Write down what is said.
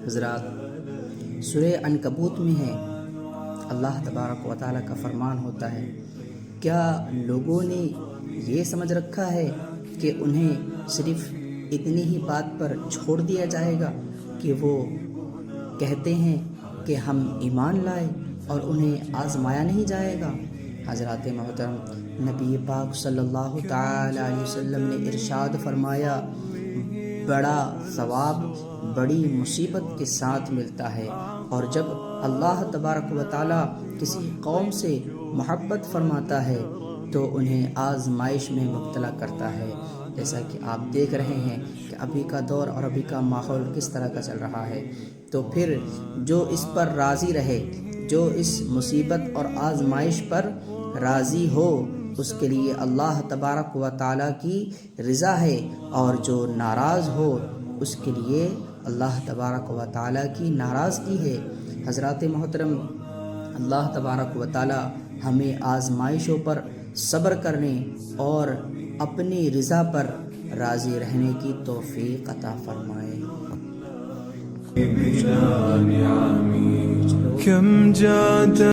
حضرات، سورہ عنکبوت میں ہے، اللہ تبارک و تعالیٰ کا فرمان ہوتا ہے، کیا لوگوں نے یہ سمجھ رکھا ہے کہ انہیں صرف اتنی ہی بات پر چھوڑ دیا جائے گا کہ وہ کہتے ہیں کہ ہم ایمان لائے اور انہیں آزمایا نہیں جائے گا؟ حضرات محترم، نبی پاک صلی اللہ تعالی علیہ وسلم نے ارشاد فرمایا، بڑا ثواب بڑی مصیبت کے ساتھ ملتا ہے، اور جب اللہ تبارک و تعالیٰ کسی قوم سے محبت فرماتا ہے تو انہیں آزمائش میں مبتلا کرتا ہے، جیسا کہ آپ دیکھ رہے ہیں کہ ابھی کا دور اور ابھی کا ماحول کس طرح کا چل رہا ہے۔ تو پھر جو اس پر راضی رہے، جو اس مصیبت اور آزمائش پر راضی ہو، اس کے لیے اللہ تبارک و تعالیٰ کی رضا ہے، اور جو ناراض ہو اس کے لیے اللہ تبارک و تعالیٰ کی ناراضگی ہے۔ حضرات محترم، اللہ تبارک و تعالیٰ ہمیں آزمائشوں پر صبر کرنے اور اپنی رضا پر راضی رہنے کی توفیق عطا فرمائے۔